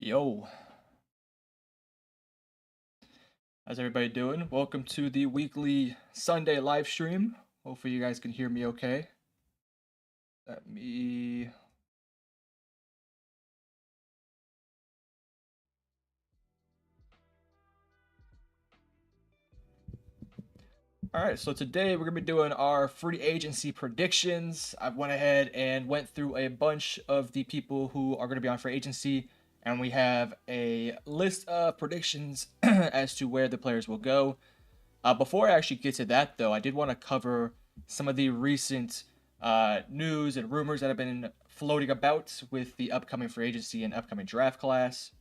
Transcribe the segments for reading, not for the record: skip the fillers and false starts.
Yo, how's everybody doing? Welcome to the weekly Sunday live stream. Hopefully, you guys can hear me okay. Let me. All right, so today we're gonna be doing our free agency predictions. I went ahead and went through a bunch of the people who are gonna be on free agency, and we have a list of predictions as to where the players will go. Before I actually get to that, though, I did want to cover some of the recent news and rumors that have been floating about with the upcoming free agency and upcoming draft class.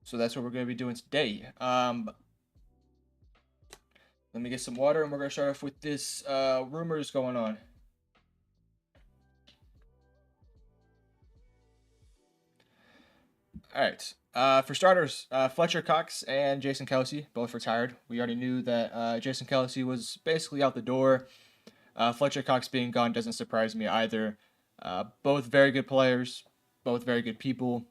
So that's what we're going to be doing today. Let me get some water, and we're going to start off with this rumors going on. All right. For starters, Fletcher Cox and Jason Kelce both retired. We already knew that Jason Kelce was basically out the door. Fletcher Cox being gone doesn't surprise me either. Both very good players, both very good people.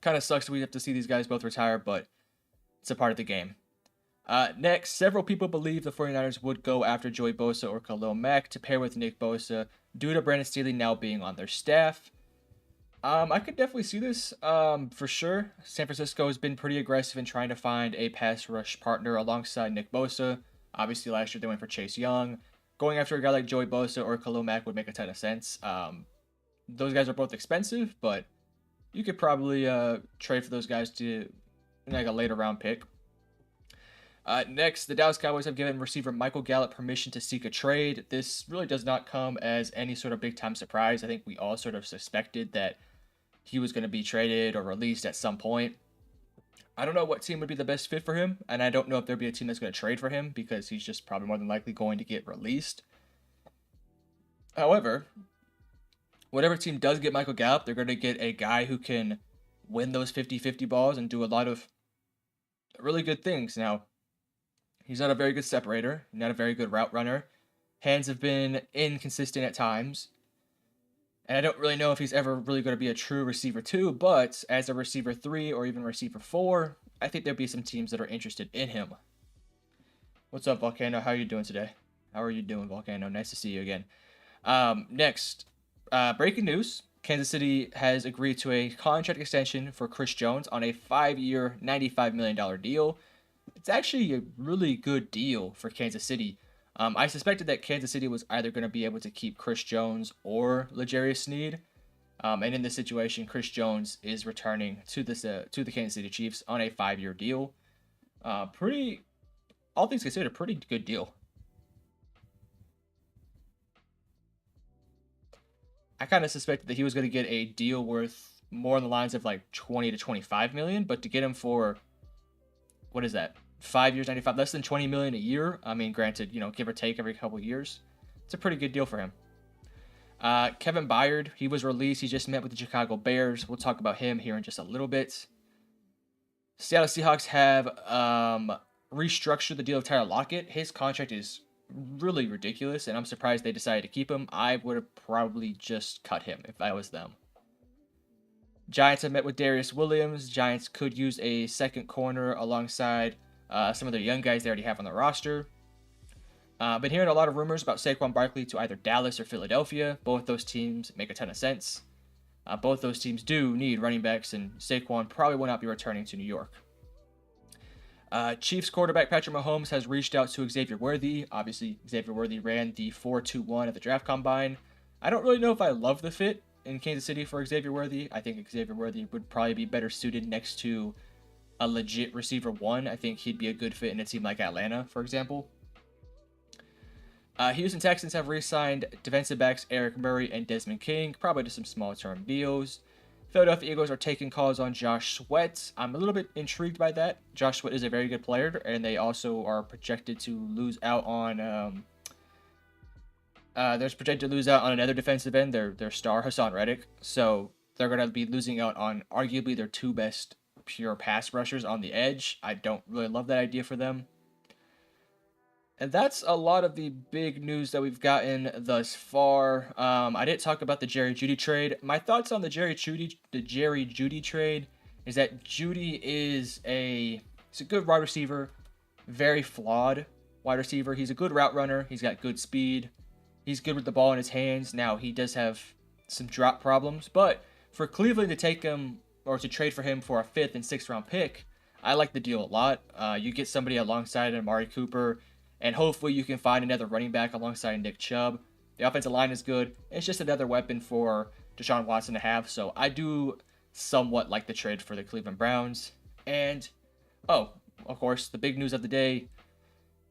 Kind of sucks that we have to see these guys both retire, but it's a part of the game. Next, several people believe the 49ers would go after Joey Bosa or Khalil Mack to pair with Nick Bosa due to Brandon Staley now being on their staff. I could definitely see this for sure. San Francisco has been pretty aggressive in trying to find a pass rush partner alongside Nick Bosa. Obviously, last year they went for Chase Young. Going after a guy like Joey Bosa or Khalil Mack would make a ton of sense. Those guys are both expensive, but you could probably trade for those guys to like a later round pick. Next, the Dallas Cowboys have given receiver Michael Gallup permission to seek a trade. This really does not come as any sort of big time surprise. I think we all sort of suspected that he was going to be traded or released at some point. I don't know what team would be the best fit for him, and I don't know if there'd be a team that's going to trade for him because he's just probably more than likely going to get released. However, whatever team does get Michael Gallup, they're going to get a guy who can win those 50-50 balls and do a lot of really good things. Now, he's not a very good separator, not a very good route runner. Hands have been inconsistent at times. And I don't really know if he's ever really going to be a true receiver 2, but as a receiver 3 or even receiver 4, I think there'll be some teams that are interested in him. What's up, Volcano? How are you doing today? How are you doing, Volcano? Nice to see you again. Next, breaking news. Kansas City has agreed to a contract extension for Chris Jones on a 5-year, $95 million deal. It's actually a really good deal for Kansas City. I suspected that Kansas City was either going to be able to keep Chris Jones or L'Jarius Sneed. And in this situation, Chris Jones is returning to the Kansas City Chiefs on a 5-year deal. All things considered, a pretty good deal. I kind of suspected that he was going to get a deal worth more on the lines of like 20 to 25 million, but to get him for what is that? 5 years, 95, less than 20 million a year. I mean, granted, give or take every couple years. It's a pretty good deal for him. Kevin Byard, he was released. He just met with the Chicago Bears. We'll talk about him here in just a little bit. Seattle Seahawks have restructured the deal of Tyler Lockett. His contract is really ridiculous, and I'm surprised they decided to keep him. I would have probably just cut him if I was them. Giants have met with Darius Williams. Giants could use a second corner alongside some of their young guys they already have on the roster. Been hearing a lot of rumors about Saquon Barkley to either Dallas or Philadelphia. Both those teams make a ton of sense. Both those teams do need running backs, and Saquon probably will not be returning to New York. Chiefs quarterback Patrick Mahomes has reached out to Xavier Worthy. Obviously, Xavier Worthy ran the 4.21 at the draft combine. I don't really know if I love the fit in Kansas City for Xavier Worthy. I think Xavier Worthy would probably be better suited next to a legit receiver 1. I think he'd be a good fit in a team like Atlanta, for example. Houston Texans have re-signed defensive backs Eric Murray and Desmond King, probably to some small-term deals. Philadelphia Eagles are taking calls on Josh Sweat. I'm a little bit intrigued by that. Josh Sweat is a very good player, and they also are projected to lose out on another defensive end, their star, Hassan Reddick. So they're going to be losing out on arguably their 2 best pure pass rushers on the edge. I don't really love that idea for them. And that's a lot of the big news that we've gotten thus far. I didn't talk about the Jerry Judy trade. My thoughts on the Jerry Judy trade is that Judy he's a good wide receiver, very flawed wide receiver. He's a good route runner. He's got good speed. He's good with the ball in his hands. Now he does have some drop problems, but for Cleveland to take him or to trade for him for a 5th and 6th round pick, I like the deal a lot. You get somebody alongside Amari Cooper, and hopefully you can find another running back alongside Nick Chubb. The offensive line is good. It's just another weapon for Deshaun Watson to have. So I do somewhat like the trade for the Cleveland Browns. And, oh, of course, the big news of the day,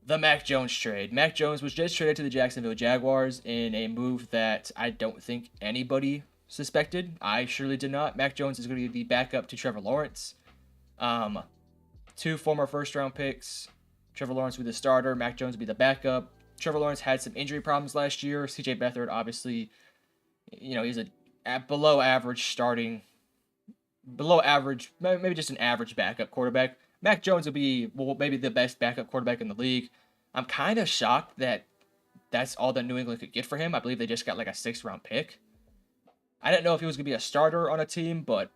the Mac Jones trade. Mac Jones was just traded to the Jacksonville Jaguars in a move that I don't think anybody suspected. I surely did not. Mac Jones is going to be the backup to Trevor Lawrence. 2 former first-round picks. Trevor Lawrence will be the starter. Mac Jones will be the backup. Trevor Lawrence had some injury problems last year. C.J. Beathard, obviously, he's a below average, maybe just an average backup quarterback. Mac Jones will be, maybe the best backup quarterback in the league. I'm kind of shocked that that's all that New England could get for him. I believe they just got like a 6th-round pick. I didn't know if he was going to be a starter on a team, but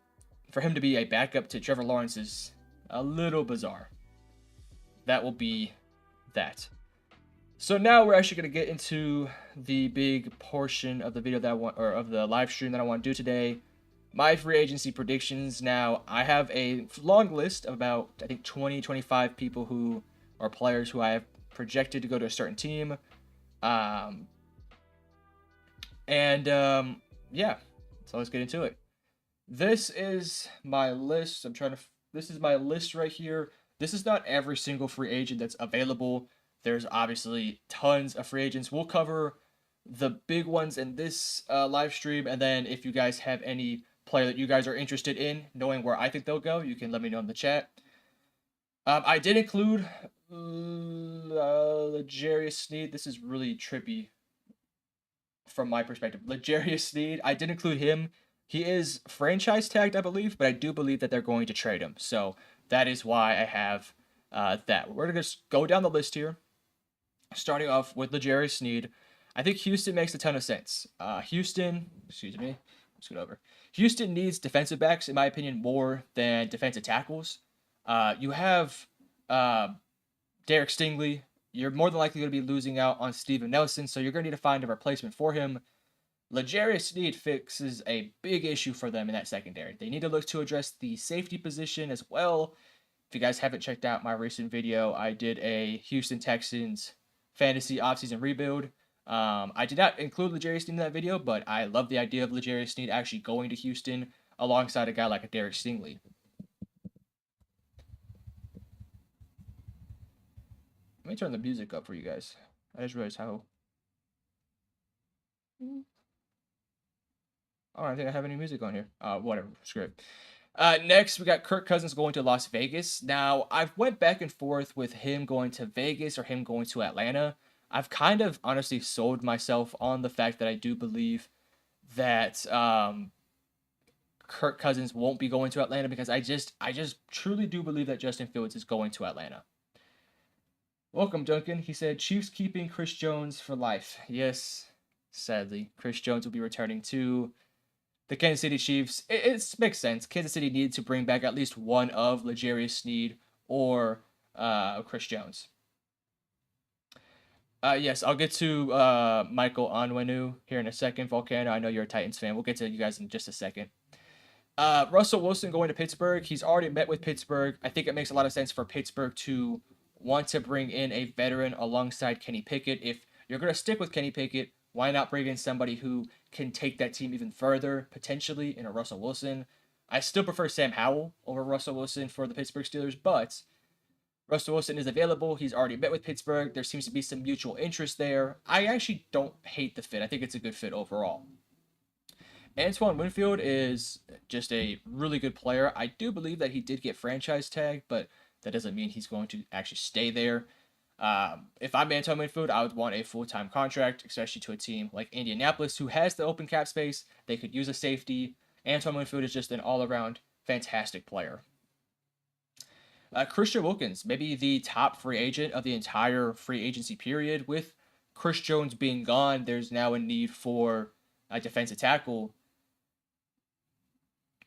for him to be a backup to Trevor Lawrence is a little bizarre. That will be that. So now we're actually going to get into the big portion of the video of the live stream that I want to do today. My free agency predictions. Now, I have a long list of about, I think, 25 people who are players who I have projected to go to a certain team. Yeah, so let's get into it. This is my list. This is my list right here. This is not every single free agent that's available. There's obviously tons of free agents. We'll cover the big ones in this live stream, and then if you guys have any player that you guys are interested in, knowing where I think they'll go, you can let me know in the chat. I did include L'Jarius Sneed. This is really trippy from my perspective. L'Jarius Sneed, I did include him. He is franchise tagged, I believe, but I do believe that they're going to trade him. So that is why I have that. We're going to just go down the list here, starting off with L'Jarius Sneed. I think Houston makes a ton of sense. Houston needs defensive backs, in my opinion, more than defensive tackles. You have Derek Stingley. You're more than likely going to be losing out on Steven Nelson, so you're going to need to find a replacement for him. L'Jarius Sneed fixes a big issue for them in that secondary. They need to look to address the safety position as well. If you guys haven't checked out my recent video, I did a Houston Texans fantasy offseason rebuild. I did not include L'Jarius Sneed in that video, but I love the idea of L'Jarius Sneed actually going to Houston alongside a guy like a Derek Stingley. Let me turn the music up for you guys. I just realized how... Oh, I don't think I have any music on here. Whatever. Screw it. Next, we got Kirk Cousins going to Las Vegas. Now, I've went back and forth with him going to Vegas or him going to Atlanta. I've kind of honestly sold myself on the fact that I do believe that Kirk Cousins won't be going to Atlanta because I just truly do believe that Justin Fields is going to Atlanta. Welcome, Duncan. He said, Chiefs keeping Chris Jones for life. Yes, sadly, Chris Jones will be returning to the Kansas City Chiefs. It makes sense. Kansas City needed to bring back at least one of L'Jarius Sneed or Chris Jones. Yes, I'll get to Michael Onwenu here in a second. Volcano, I know you're a Titans fan. We'll get to you guys in just a second. Russell Wilson going to Pittsburgh. He's already met with Pittsburgh. I think it makes a lot of sense for Pittsburgh to want to bring in a veteran alongside Kenny Pickett. If you're going to stick with Kenny Pickett, why not bring in somebody who can take that team even further, potentially, in a Russell Wilson? I still prefer Sam Howell over Russell Wilson for the Pittsburgh Steelers, but Russell Wilson is available. He's already met with Pittsburgh. There seems to be some mutual interest there. I actually don't hate the fit. I think it's a good fit overall. Antoine Winfield is just a really good player. I do believe that he did get franchise tagged, but that doesn't mean he's going to actually stay there. If I'm Antoine Winfield, I would want a full-time contract, especially to a team like Indianapolis, who has the open cap space. They could use a safety. Antoine Winfield is just an all-around fantastic player. Christian Wilkins, maybe the top free agent of the entire free agency period. With Chris Jones being gone, there's now a need for a defensive tackle.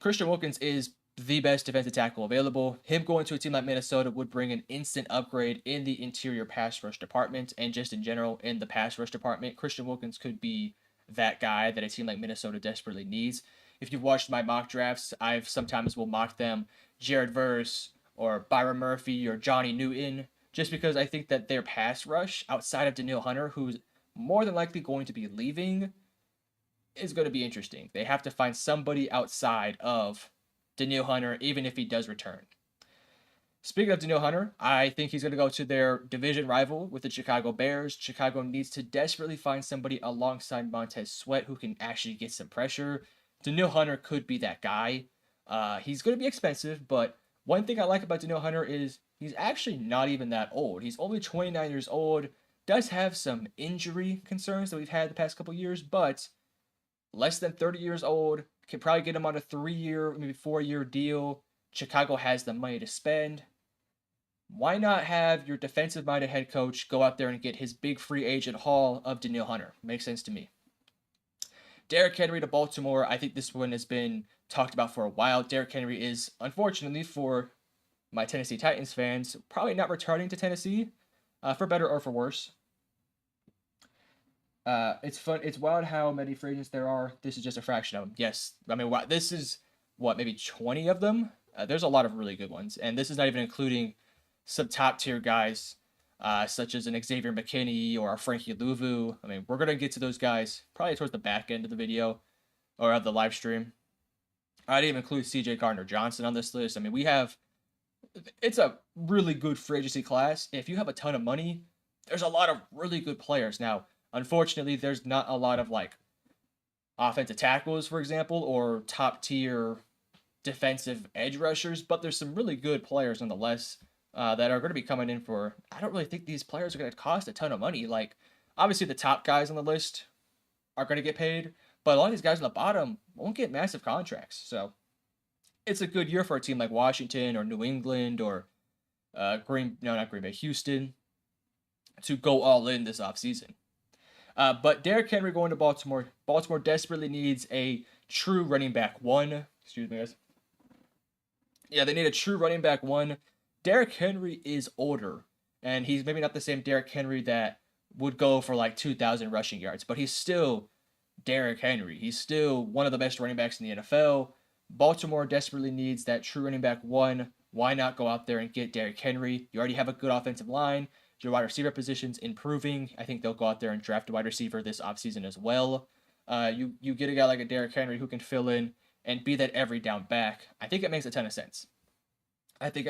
Christian Wilkins is the best defensive tackle available. Him going to a team like Minnesota would bring an instant upgrade in the interior pass rush department and just in general in the pass rush department. Christian Wilkins could be that guy that a team like Minnesota desperately needs. If you've watched my mock drafts, I've sometimes will mock them Jared Verse or Byron Murphy or Johnny Newton, just because I think that their pass rush outside of Danielle Hunter, who's more than likely going to be leaving, is going to be interesting. They have to find somebody outside of Danielle Hunter, even if he does return. Speaking of Danielle Hunter, I think he's going to go to their division rival with the Chicago Bears. Chicago needs to desperately find somebody alongside Montez Sweat who can actually get some pressure. Danielle Hunter could be that guy. He's going to be expensive, but one thing I like about Danielle Hunter is he's actually not even that old. He's only 29 years old, does have some injury concerns that we've had the past couple years, but less than 30 years old, can probably get him on a 3-year, maybe 4-year deal. Chicago has the money to spend. Why not have your defensive-minded head coach go out there and get his big free agent haul of Danielle Hunter? Makes sense to me. Derrick Henry to Baltimore. I think this one has been talked about for a while. Derrick Henry is, unfortunately for my Tennessee Titans fans, probably not returning to Tennessee, for better or for worse. It's fun. It's wild how many free agents there are. This is just a fraction of them. Yes, I mean, this is what, maybe 20 of them. There's a lot of really good ones, and this is not even including some top tier guys, such as an Xavier McKinney or a Frankie Louvu. I mean, we're gonna get to those guys probably towards the back end of the video or of the live stream. I didn't even include C.J. Gardner-Johnson on this list. I mean, it's a really good free agency class. If you have a ton of money, there's a lot of really good players. Now, unfortunately, there's not a lot of like offensive tackles, for example, or top tier defensive edge rushers, but there's some really good players nonetheless that are going to be coming in for. I don't really think these players are going to cost a ton of money. Like, obviously, the top guys on the list are going to get paid, but a lot of these guys on the bottom won't get massive contracts. So it's a good year for a team like Washington or New England or not Green Bay, Houston, to go all in this offseason. But Derrick Henry going to Baltimore. Baltimore desperately needs a true running back one. Excuse me, guys. Yeah, they need a true running back one. Derrick Henry is older, and he's maybe not the same Derrick Henry that would go for like 2,000 rushing yards, but he's still Derrick Henry. He's still one of the best running backs in the NFL. Baltimore desperately needs that true running back one. Why not go out there and get Derrick Henry? You already have a good offensive line. Your wide receiver position's improving. I think they'll go out there and draft a wide receiver this offseason as well. You get a guy like a Derrick Henry who can fill in and be that every down back. I think it makes a ton of sense. I think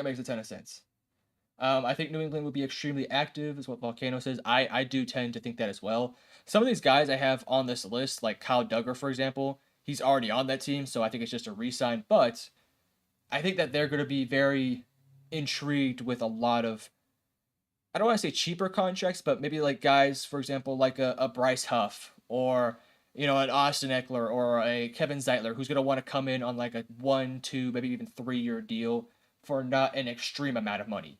New England would be extremely active, is what Volcano says. I do tend to think that as well. Some of these guys I have on this list, like Kyle Duggar, for example, he's already on that team, so I think it's just a re-sign. But I think that they're going to be very intrigued with a lot of, I don't want to say cheaper contracts, but maybe like guys, for example, like a Bryce Huff or, an Austin Eckler or a Kevin Zeitler who's going to want to come in on like a 1, 2, maybe even 3-year deal for not an extreme amount of money,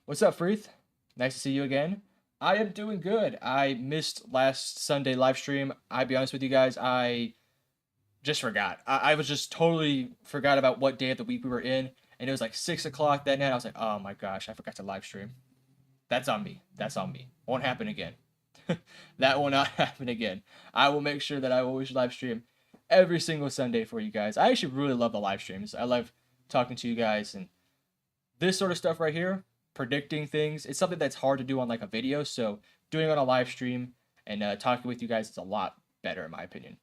What's up, Freeth? Nice to see you again. I am doing good. I missed last Sunday live stream. I'll be honest with you guys, I just forgot. I was just totally forgot about what day of the week we were in, and it was like 6 o'clock that night. I was like, oh my gosh, I forgot to live stream. That's on me. Won't happen again. That will not happen again. I will make sure that I always live stream every single Sunday for you guys. I actually really love the live streams. I love talking to you guys, and this sort of stuff right here, predicting things, it's something that's hard to do on like a video, so doing it on a live stream and talking with you guys is a lot better in my opinion.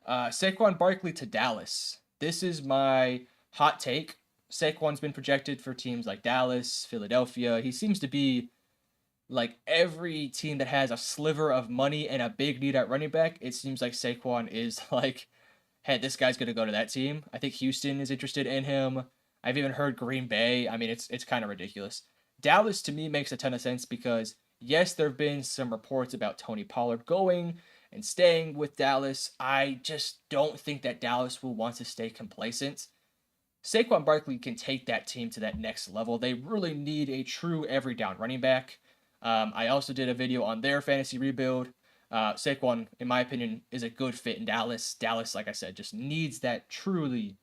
Saquon Barkley to Dallas. This is my hot take. Saquon's been projected for teams like Dallas, Philadelphia. He seems to be like every team that has a sliver of money and a big need at running back. It seems like Saquon is like, hey, this guy's going to go to that team. I think Houston is interested in him. I've even heard Green Bay. I mean, it's kind of ridiculous. Dallas, to me, makes a ton of sense because, yes, there have been some reports about Tony Pollard going and staying with Dallas. I just don't think that Dallas will want to stay complacent. Saquon Barkley can take that team to that next level. They really need a true every down running back. I also did a video on their fantasy rebuild. Saquon, in my opinion, is a good fit in Dallas. Dallas, like I said, just needs that truly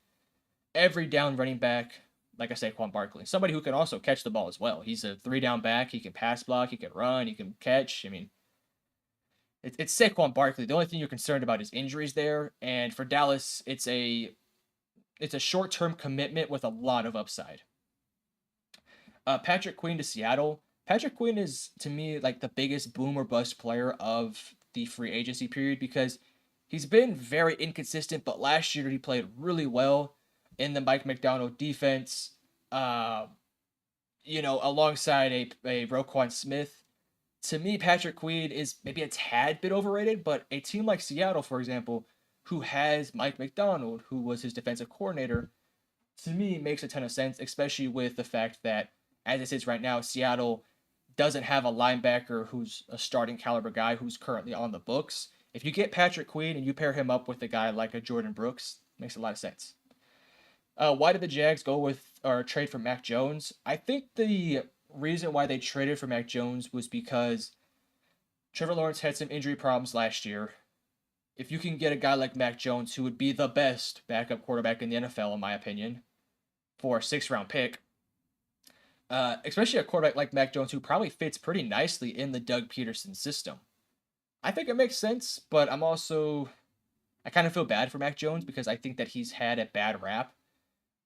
every down running back, like I say, Saquon Barkley. Somebody who can also catch the ball as well. He's a 3-down back. He can pass block. He can run. He can catch. I mean, it's Saquon Barkley. The only thing you're concerned about is injuries there. And for Dallas, it's a short-term commitment with a lot of upside. Patrick Queen to Seattle. Patrick Queen is, to me, like the biggest boom or bust player of the free agency period because he's been very inconsistent, but last year he played really well in the Mike McDonald defense, alongside a Roquan Smith. To me, Patrick Queen is maybe a tad bit overrated, but a team like Seattle, for example, who has Mike McDonald, who was his defensive coordinator, to me makes a ton of sense, especially with the fact that, as it is right now, Seattle doesn't have a linebacker who's a starting caliber guy who's currently on the books. If you get Patrick Queen and you pair him up with a guy like a Jordan Brooks, makes a lot of sense. Why did the Jags go with or trade for Mac Jones? I think the reason why they traded for Mac Jones was because Trevor Lawrence had some injury problems last year. If you can get a guy like Mac Jones, who would be the best backup quarterback in the NFL, in my opinion, for a 6th-round pick, especially a quarterback like Mac Jones, who probably fits pretty nicely in the Doug Peterson system, I think it makes sense, but I kind of feel bad for Mac Jones because I think that he's had a bad rap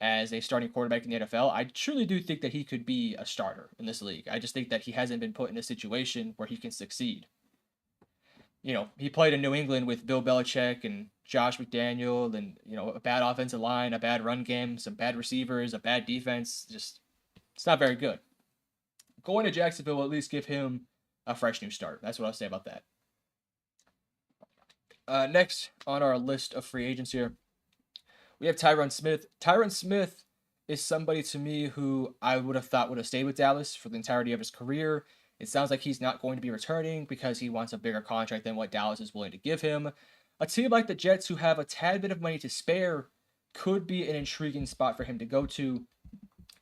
as a starting quarterback in the NFL. I truly do think that he could be a starter in this league. I just think that he hasn't been put in a situation where he can succeed. He played in New England with Bill Belichick and Josh McDaniel and, a bad offensive line, a bad run game, some bad receivers, a bad defense. Just, it's not very good. Going to Jacksonville will at least give him a fresh new start. That's what I'll say about that. Next on our list of free agents here, we have Tyron Smith. Tyron Smith is somebody to me who I would have thought would have stayed with Dallas for the entirety of his career. It sounds like he's not going to be returning because he wants a bigger contract than what Dallas is willing to give him. A team like the Jets, who have a tad bit of money to spare, could be an intriguing spot for him to go to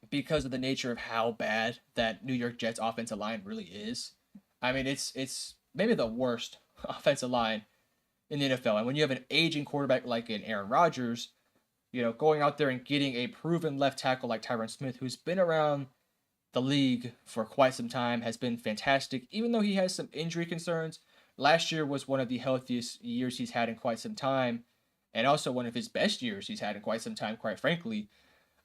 because of the nature of how bad that New York Jets offensive line really is. I mean, it's maybe the worst offensive line in the NFL. And when you have an aging quarterback like an Aaron Rodgers, going out there and getting a proven left tackle like Tyron Smith, who's been around the league for quite some time, has been fantastic. Even though he has some injury concerns, last year was one of the healthiest years he's had in quite some time, and also one of his best years he's had in quite some time, quite frankly.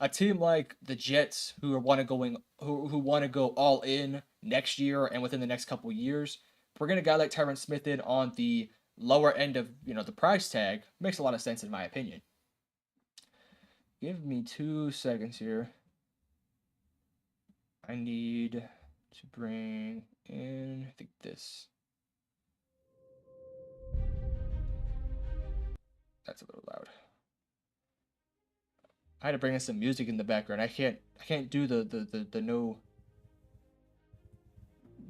A team like the Jets, who want to go all in next year and within the next couple years, bringing a guy like Tyron Smith in on the lower end of the price tag makes a lot of sense in my opinion. Give me 2 seconds here. I need to bring in, I think this. That's a little loud. I had to bring in some music in the background. I can't do the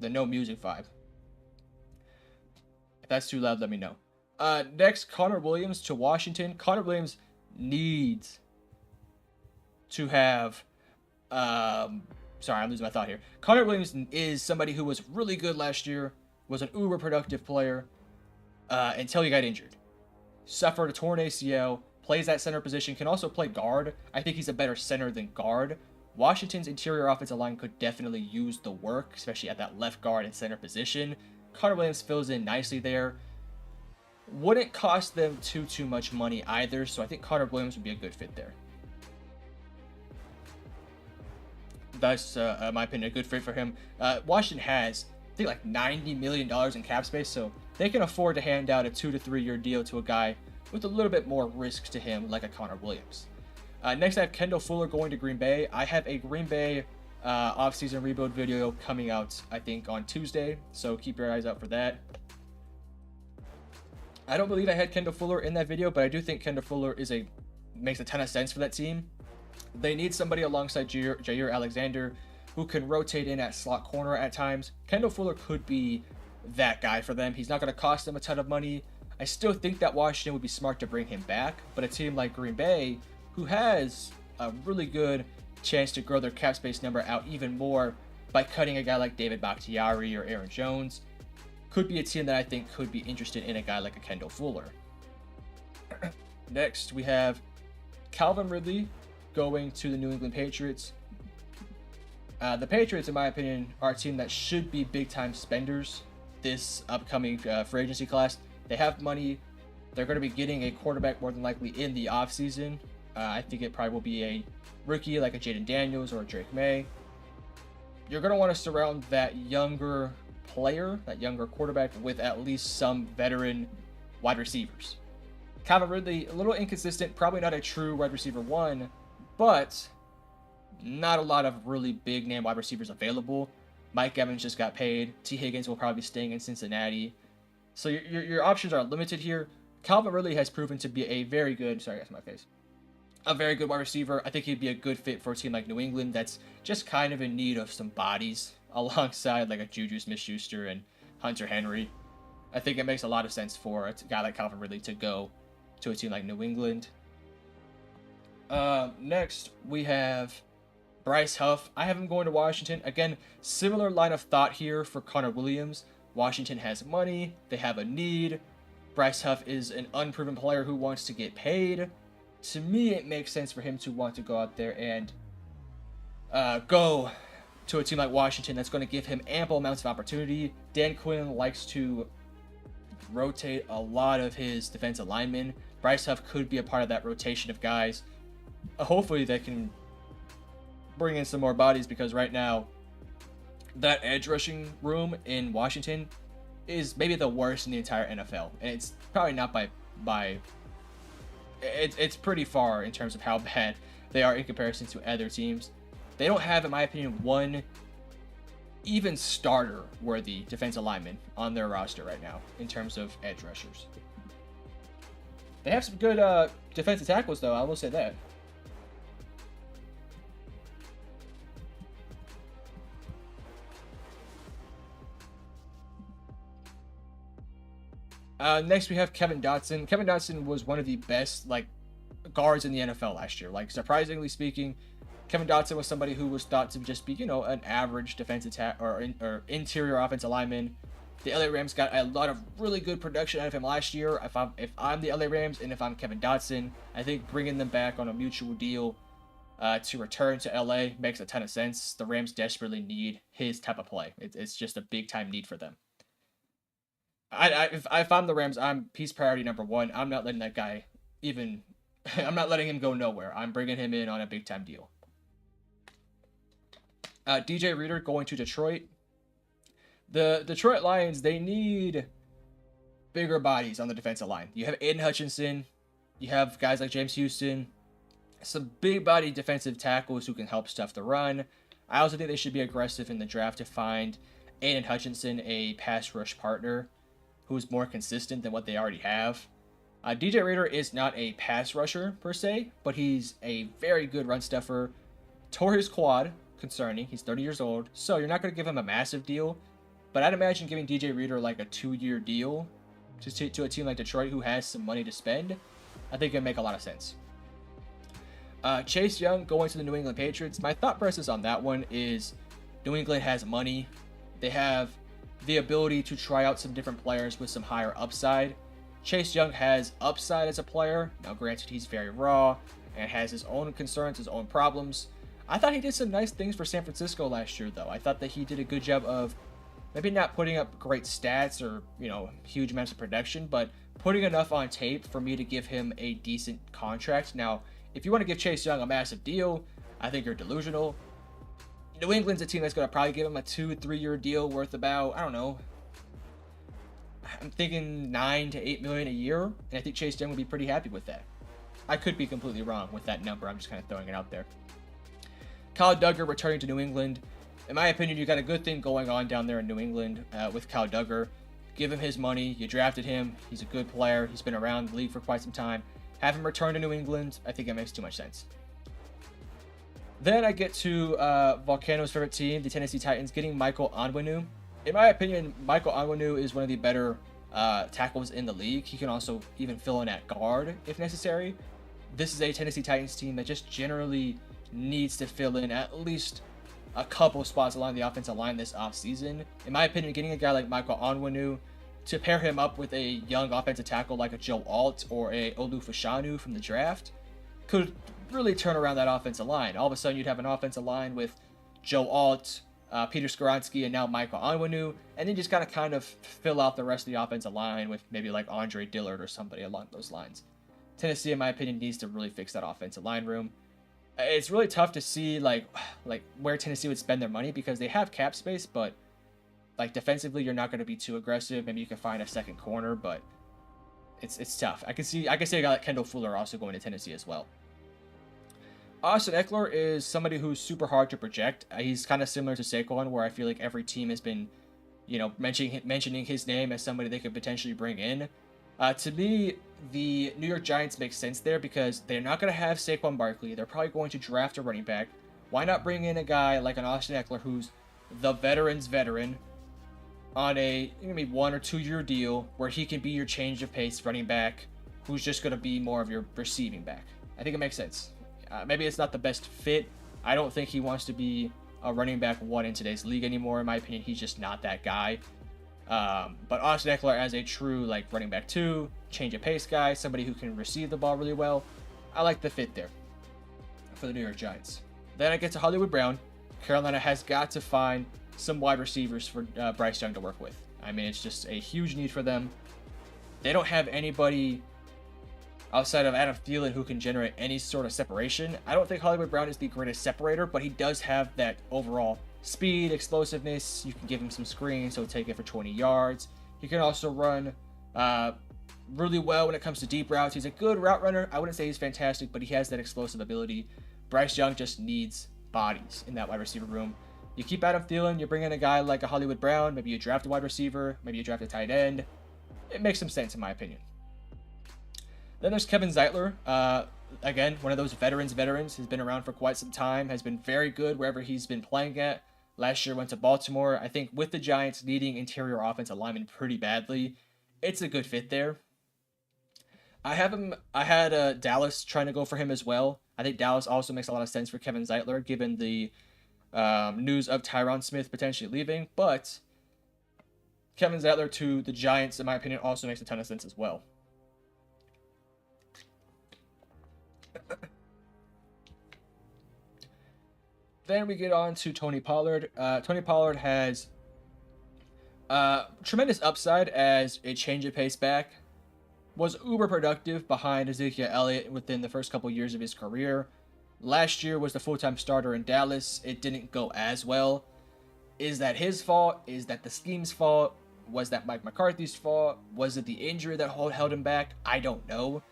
no music vibe. If that's too loud, let me know. Next, Connor Williams to Washington. Connor Williams needs to have sorry, I'm losing my thought here. Connor Williams is somebody who was really good last year, was an uber productive player, until he got injured. Suffered a torn ACL, plays that center position, can also play guard. I think he's a better center than guard. Washington's interior offensive line could definitely use the work, especially at that left guard and center position. Connor Williams fills in nicely there. Wouldn't cost them too much money either, so I think Connor Williams would be a good fit there. That's, in my opinion, a good fit for him. Washington has, I think, like $90 million in cap space, so they can afford to hand out a 2 to 3 year deal to a guy with a little bit more risk to him, like a Connor Williams. Next, I have Kendall Fuller going to Green Bay. I have a Green Bay offseason rebuild video coming out, I think, on Tuesday, so keep your eyes out for that. I don't believe I had Kendall Fuller in that video, but I do think Kendall Fuller makes a ton of sense for that team. They need somebody alongside Jair Alexander who can rotate in at slot corner at times. Kendall Fuller could be that guy for them. He's not going to cost them a ton of money. I still think that Washington would be smart to bring him back, but a team like Green Bay, who has a really good chance to grow their cap space number out even more by cutting a guy like David Bakhtiari or Aaron Jones. Could be a team that I think could be interested in a guy like a Kendall Fuller. Next, we have Calvin Ridley going to the New England Patriots. The Patriots, in my opinion, are a team that should be big-time spenders this upcoming free agency class. They have money. They're going to be getting a quarterback more than likely in the offseason. I think it probably will be a rookie like a Jaden Daniels or a Drake May. You're going to want to surround that younger player, that younger quarterback, with at least some veteran wide receivers. Calvin Ridley, a little inconsistent, probably not a true wide receiver one, but not a lot of really big name wide receivers available. Mike Evans just got paid. T. Higgins will probably be staying in Cincinnati. So your options are limited here. Calvin Ridley has proven to be a very good, a very good wide receiver. I think he'd be a good fit for a team like New England that's just kind of in need of some bodies alongside like a Juju Smith-Schuster and Hunter Henry. I think it makes a lot of sense for a guy like Calvin Ridley to go to a team like New England. Next, we have Bryce Huff. I have him going to Washington. Again, similar line of thought here for Connor Williams. Washington has money. They have a need. Bryce Huff is an unproven player who wants to get paid. To me, it makes sense for him to want to go out there and go to a team like Washington that's going to give him ample amounts of opportunity. Dan Quinn likes to rotate a lot of his defensive linemen. Bryce Huff could be a part of that rotation of guys. Hopefully they can bring in some more bodies, because right now that edge rushing room in Washington is maybe the worst in the entire NFL. And it's probably not by it's pretty far in terms of how bad they are in comparison to other teams. They don't have, in my opinion, one even starter worthy defensive lineman on their roster right now in terms of edge rushers. They have some good defensive tackles, though. I will say that. Next, we have Kevin Dotson. Kevin Dotson was one of the best guards in the NFL last year. Surprisingly speaking, Kevin Dotson was somebody who was thought to just be, an average defensive or interior offensive lineman. The LA Rams got a lot of really good production out of him last year. If I'm the LA Rams and if I'm Kevin Dotson, I think bringing them back on a mutual deal to return to LA makes a ton of sense. The Rams desperately need his type of play. It's just a big time need for them. If I'm the Rams, he's priority number one. I'm not letting that guy I'm not letting him go nowhere. I'm bringing him in on a big time deal. DJ Reader going to Detroit. The Detroit Lions, they need bigger bodies on the defensive line. You have Aiden Hutchinson. You have guys like James Houston. Some big body defensive tackles who can help stuff the run. I also think they should be aggressive in the draft to find Aiden Hutchinson a pass rush partner who's more consistent than what they already have. DJ Reader is not a pass rusher per se, but he's a very good run stuffer. Tore his quad, concerning. He's 30 years old, so you're not going to give him a massive deal. But I'd imagine giving DJ Reader a 2-year deal to a team like Detroit who has some money to spend, I think it'd make a lot of sense. Chase Young going to the New England Patriots. My thought process on that one is New England has money. They have the ability to try out some different players with some higher upside. Chase Young has upside as a player. Now, granted, he's very raw and has his own concerns, his own problems. I thought he did some nice things for San Francisco last year, though. I thought that he did a good job of maybe not putting up great stats or, huge amounts of production, but putting enough on tape for me to give him a decent contract. Now, if you want to give Chase Young a massive deal, I think you're delusional. New England's a team that's going to probably give him a 2-3 year deal worth about, I'm thinking $9 to $8 million a year, and I think Chase Young would be pretty happy with that. I could be completely wrong with that number. I'm just kind of throwing it out there. Kyle Duggar returning to New England. In my opinion, you got a good thing going on down there in New England with Kyle Duggar. Give him his money. You drafted him. He's a good player. He's been around the league for quite some time. Have him return to New England. I think it makes too much sense. Then I get to Volcano's favorite team, the Tennessee Titans, getting Michael Onwenu. In my opinion, Michael Onwenu is one of the better tackles in the league. He can also even fill in at guard if necessary. this is a Tennessee Titans team that just generally needs to fill in at least a couple spots along the offensive line this offseason. In my opinion, getting a guy like Michael Onwenu to pair him up with a young offensive tackle like a Joe Alt or a Olu Fashanu from the draft could really turn around that offensive line. All of a sudden, you'd have an offensive line with Joe Alt, Peter Skoronski, and now Michael Onwenu, and then just gotta kind of fill out the rest of the offensive line with maybe like Andre Dillard or somebody along those lines. Tennessee, in my opinion, needs to really fix that offensive line room. It's really tough to see like where Tennessee would spend their money because they have cap space, but like defensively, you're not going to be too aggressive. Maybe you can find a second corner, but it's tough. I can see a guy like Kendall Fuller also going to Tennessee as well. Austin Eckler is somebody who's super hard to project. He's kind of similar to Saquon, where I feel like every team has been, mentioning his name as somebody they could potentially bring in. To me, the New York Giants make sense there because they're not going to have Saquon Barkley. They're probably going to draft a running back. Why not bring in a guy like an Austin Eckler who's the veteran's veteran on a maybe 1 or 2 year deal where he can be your change of pace running back who's just going to be more of your receiving back? I think it makes sense. Maybe it's not the best fit. I don't think he wants to be a running back 1 in today's league anymore. In my opinion, he's just not that guy. But Austin Eckler as a true running back 2, change of pace guy, somebody who can receive the ball really well. I like the fit there for the New York Giants. Then I get to Hollywood Brown. Carolina has got to find some wide receivers for Bryce Young to work with. I mean, it's just a huge need for them. They don't have anybody outside of Adam Thielen who can generate any sort of separation. I don't think Hollywood Brown is the greatest separator, but he does have that overall speed, explosiveness. You can give him some screens, so take it for 20 yards. He can also run really well when it comes to deep routes. He's a good route runner. I wouldn't say he's fantastic, but he has that explosive ability. Bryce Young just needs bodies in that wide receiver room. You keep Adam Thielen, you bring in a guy like a Hollywood Brown, maybe you draft a wide receiver, maybe you draft a tight end. It makes some sense in my opinion. Then there's Kevin Zeitler. Again, one of those veterans. He's been around for quite some time, has been very good wherever he's been playing at. Last year went to Baltimore. I think with the Giants needing interior offensive linemen pretty badly, it's a good fit there. I had Dallas trying to go for him as well. I think Dallas also makes a lot of sense for Kevin Zeitler, given the news of Tyron Smith potentially leaving. But Kevin Zeitler to the Giants, in my opinion, also makes a ton of sense as well. Then we get on to Tony Pollard. Tony Pollard has tremendous upside as a change of pace back. Was uber productive behind Ezekiel Elliott within the first couple years of his career. Last year was the full-time starter in Dallas. It didn't go as well. Is that his fault? Is that the scheme's fault? Was that Mike McCarthy's fault? Was it the injury that held him back? I don't know.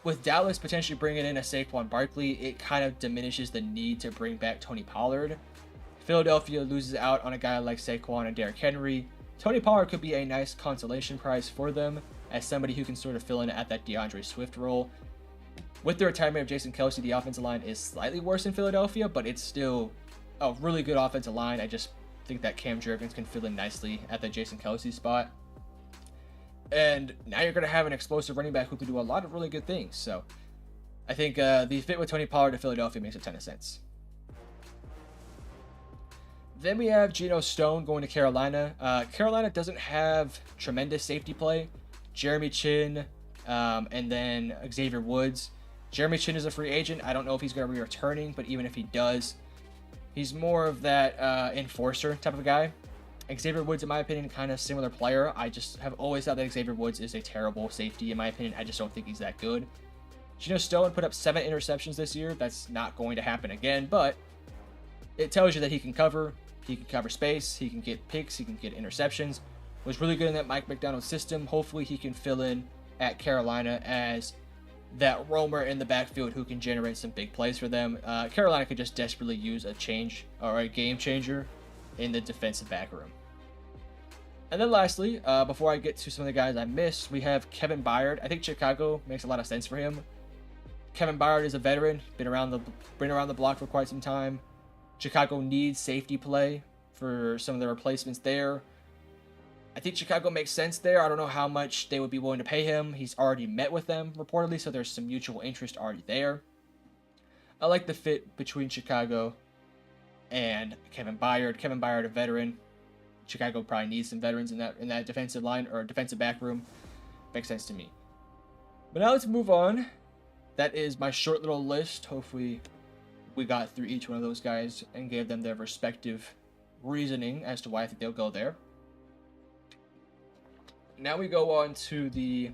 With Dallas potentially bringing in a Saquon Barkley, it kind of diminishes the need to bring back Tony Pollard. Philadelphia loses out on a guy like Saquon and Derrick Henry. Tony Pollard could be a nice consolation prize for them as somebody who can sort of fill in at that DeAndre Swift role. With the retirement of Jason Kelce, the offensive line is slightly worse in Philadelphia, but it's still a really good offensive line. I just think that Cam Jurgens can fill in nicely at the Jason Kelce spot. And now you're going to have an explosive running back who can do a lot of really good things. So I think the fit with Tony Pollard to Philadelphia makes a ton of sense. Then we have Geno Stone going to Carolina. Carolina doesn't have tremendous safety play. Jeremy Chin and then Xavier Woods. Jeremy Chin is a free agent. I don't know if he's going to be returning, but even if he does, he's more of that enforcer type of guy. Xavier Woods, in my opinion, kind of similar player. I just have always thought that Xavier Woods is a terrible safety, in my opinion. I just don't think he's that good. Geno Stone put up 7 interceptions this year. That's not going to happen again, but it tells you that he can cover. He can cover space. He can get picks. He can get interceptions. Was really good in that Mike McDonald system. Hopefully he can fill in at Carolina as that roamer in the backfield who can generate some big plays for them. Carolina could just desperately use a change or a game changer in the defensive back room. And then lastly, before I get to some of the guys I missed, we have Kevin Byard. I think Chicago makes a lot of sense for him. Kevin Byard is a veteran, been around the block for quite some time. Chicago needs safety play for some of the replacements there. I think Chicago makes sense there. I don't know how much they would be willing to pay him. He's already met with them, reportedly, so there's some mutual interest already there. I like the fit between Chicago and Kevin Byard. Kevin Byard, a veteran. Chicago probably needs some veterans in that defensive line or defensive back room. Makes sense to me. But now let's move on. That is my short little list. Hopefully we got through each one of those guys and gave them their respective reasoning as to why I think they'll go there. Now we go on to the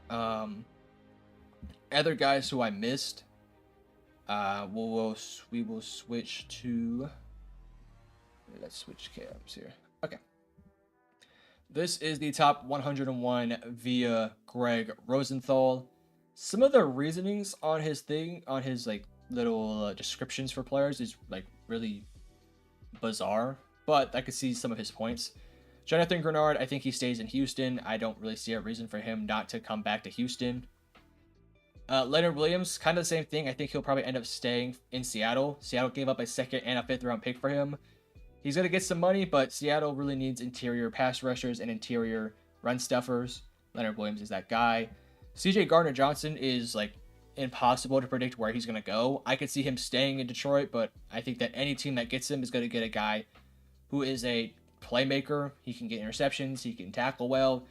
other guys who I missed. We will switch to... Let's switch cams here. Okay. This is the top 101 via Greg Rosenthal. Some of the reasonings on his thing, on his like little descriptions for players is like really bizarre, but I could see some of his points. Jonathan Grenard, I think he stays in Houston. I don't really see a reason for him not to come back to Houston. Leonard Williams, kind of the same thing. I think he'll probably end up staying in Seattle. Seattle gave up a 2nd and a 5th round pick for him. He's going to get some money, but Seattle really needs interior pass rushers and interior run stuffers. Leonard Williams is that guy. CJ Gardner-Johnson is like impossible to predict where he's going to go. I could see him staying in Detroit, but I think that any team that gets him is going to get a guy who is a playmaker. He can get interceptions. He can tackle well.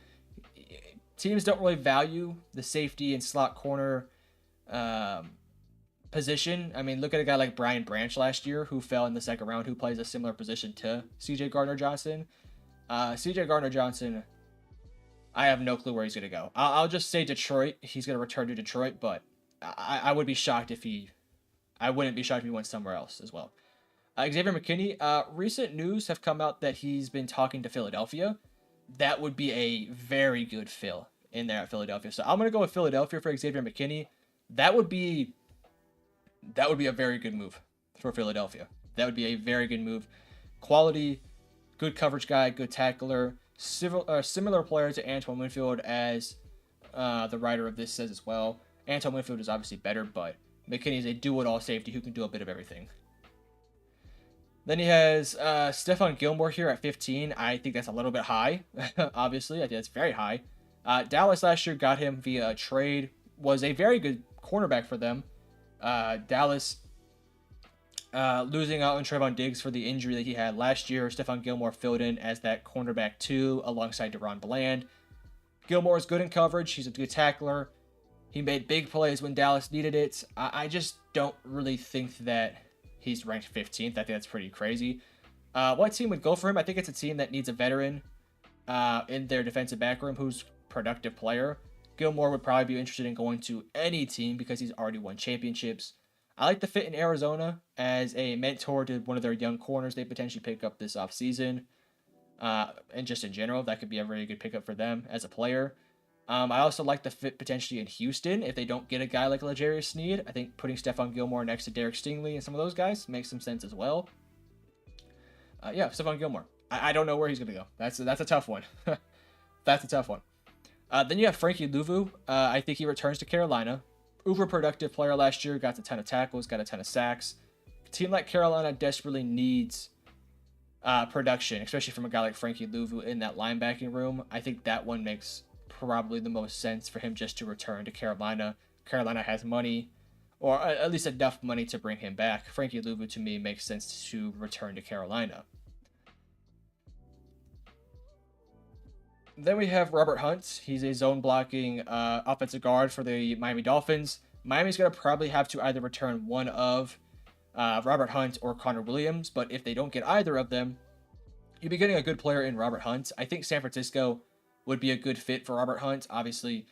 Teams don't really value the safety and slot corner position. I mean, look at a guy like Brian Branch last year who fell in the 2nd round, who plays a similar position to CJ Gardner-Johnson. CJ Gardner-Johnson, I have no clue where he's going to go. I'll just say Detroit. He's going to return to Detroit, but I would be shocked if I wouldn't be shocked if he went somewhere else as well. Xavier McKinney, recent news have come out that he's been talking to Philadelphia. That would be a very good fill in there at Philadelphia. So I'm going to go with Philadelphia for Xavier McKinney. That would be a very good move for Philadelphia. That would be a very good move. Quality, good coverage guy, good tackler, similar player to Antoine Winfield, as the writer of this says as well. Antoine Winfield is obviously better, but McKinney is a do-it-all safety who can do a bit of everything. Then he has Stephon Gilmore here at 15. I think that's a little bit high, obviously. I think that's very high. Dallas last year got him via a trade. Was a very good cornerback for them. Dallas losing out on Trevon Diggs for the injury that he had last year. Stephon Gilmore filled in as that cornerback 2 alongside Deron Bland. Gilmore is good in coverage. He's a good tackler. He made big plays when Dallas needed it. I just don't really think that he's ranked 15th. I think that's pretty crazy. What team would go for him? I think it's a team that needs a veteran in their defensive back room who's a productive player. Gilmore would probably be interested in going to any team because he's already won championships. I like the fit in Arizona as a mentor to one of their young corners they potentially pick up this offseason. And just in general, that could be a very good pickup for them as a player. I also like the fit potentially in Houston if they don't get a guy like L'Jarius Sneed. I think putting Stephon Gilmore next to Derek Stingley and some of those guys makes some sense as well. Yeah, Stephon Gilmore. I don't know where he's going to go. That's a tough one. That's a tough one. Then you have Frankie Louvu. I think he returns to Carolina. Uber productive player last year. Got a ton of tackles. Got a ton of sacks. A team like Carolina desperately needs production, especially from a guy like Frankie Louvu in that linebacking room. I think that one makes probably the most sense for him just to return to Carolina. Carolina has money, or at least enough money to bring him back. Frankie Louvu, to me, makes sense to return to Carolina. Then we have Robert Hunt. He's a zone blocking offensive guard for the Miami Dolphins. Miami's going to probably have to either return one of Robert Hunt or Connor Williams, but if they don't get either of them, you'll be getting a good player in Robert Hunt. I think San Francisco would be a good fit for Robert Hunt. Obviously,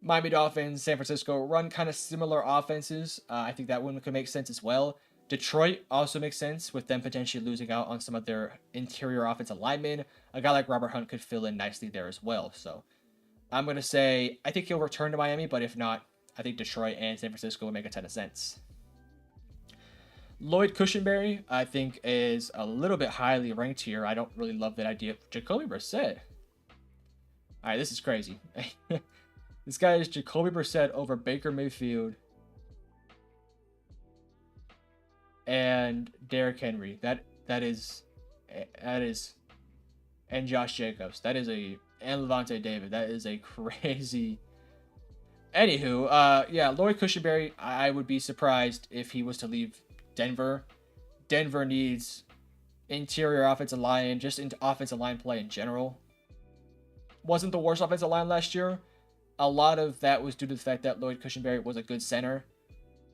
Miami Dolphins, San Francisco run kind of similar offenses. I think that one could make sense as well. Detroit also makes sense with them potentially losing out on some of their interior offensive linemen. A guy like Robert Hunt could fill in nicely there as well. So I'm going to say I think he'll return to Miami, but if not, I think Detroit and San Francisco would make a ton of sense. Lloyd Cushenberry, I think, is a little bit highly ranked here. I don't really love that idea. Jacoby Brissett. All right, this is crazy. This guy is Jacoby Brissett over Baker Mayfield and Derrick Henry. That is and Josh Jacobs. And Levante David. That is a crazy. Anywho, yeah, Lloyd Cushenberry. I would be surprised if he was to leave Denver. Denver needs interior offensive line, just into offensive line play in general. Wasn't the worst offensive line last year. A lot of that was due to the fact that Lloyd Cushenberry was a good center.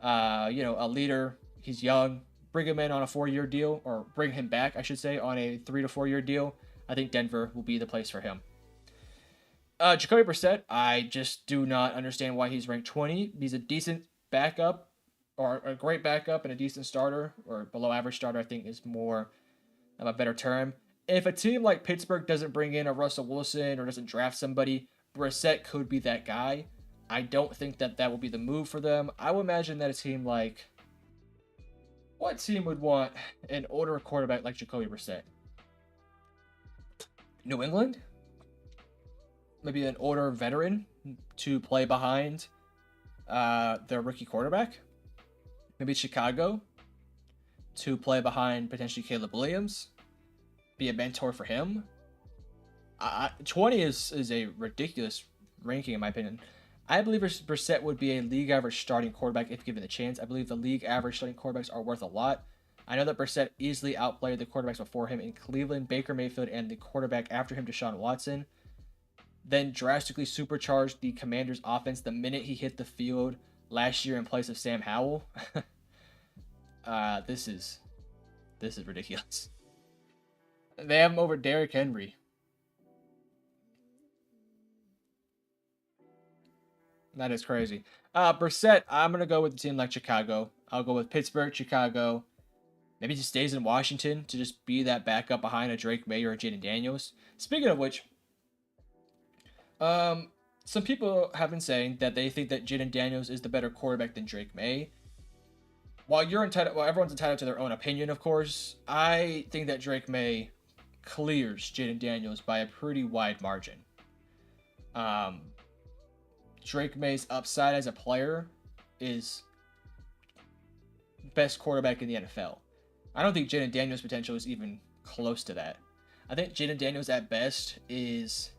A leader. He's young. Bring him in on a 4-year deal, or bring him back, I should say, on a 3 to 4 year deal. I think Denver will be the place for him. Jacoby Brissett, I just do not understand why he's ranked 20. He's a decent backup, or a great backup and a decent starter, or below average starter, I think is more of a better term. If a team like Pittsburgh doesn't bring in a Russell Wilson or doesn't draft somebody, Brissett could be that guy. I don't think that will be the move for them. I would imagine that a team like... What team would want an older quarterback like Jacoby Brissett? New England? Maybe an older veteran to play behind their rookie quarterback? Maybe Chicago to play behind potentially Caleb Williams? Be a mentor for him? 20 is a ridiculous ranking in my opinion. I believe Brissett would be a league average starting quarterback if given the chance. I believe the league average starting quarterbacks are worth a lot. I know that Brissett easily outplayed the quarterbacks before him in Cleveland, Baker Mayfield, and the quarterback after him, Deshaun Watson. Then drastically supercharged the Commanders' offense the minute he hit the field last year in place of Sam Howell. This is ridiculous. They have him over Derrick Henry. That is crazy. Brissett, I'm going to go with a team like Chicago. I'll go with Pittsburgh, Chicago. Maybe he stays in Washington to just be that backup behind a Drake May or a Jaden Daniels. Speaking of which, some people have been saying that they think that Jaden Daniels is the better quarterback than Drake May. While everyone's entitled to their own opinion, of course, I think that Drake May clears Jaden Daniels by a pretty wide margin. Drake May's upside as a player is best quarterback in the NFL. I don't think Jaden Daniels' potential is even close to that. I think Jaden Daniels at best is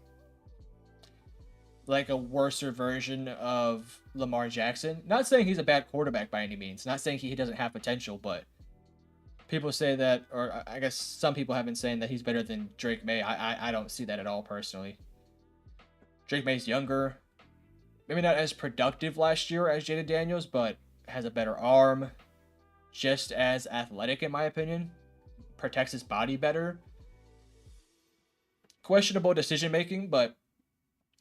like a worser version of Lamar Jackson. Not saying he's a bad quarterback by any means. Not saying he doesn't have potential, but people say that, or I guess some people have been saying that he's better than Drake May. I don't see that at all personally. Drake May's younger. Maybe not as productive last year as Jaden Daniels, but has a better arm. Just as athletic, in my opinion. Protects his body better. Questionable decision making, but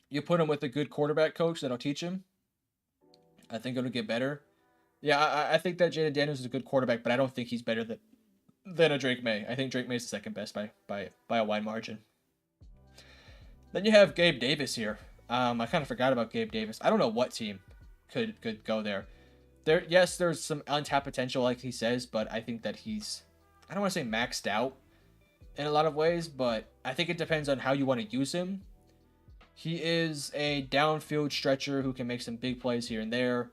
you put him with a good quarterback coach that'll teach him. I think it'll get better. Yeah, I think that Jaden Daniels is a good quarterback, but I don't think he's better than a Drake May. I think Drake May is the second best by a wide margin. Then you have Gabe Davis here. I kind of forgot about Gabe Davis. I don't know what team could go there. There's some untapped potential, like he says, but I think that he's, I don't want to say maxed out in a lot of ways, but I think it depends on how you want to use him. He is a downfield stretcher who can make some big plays here and there.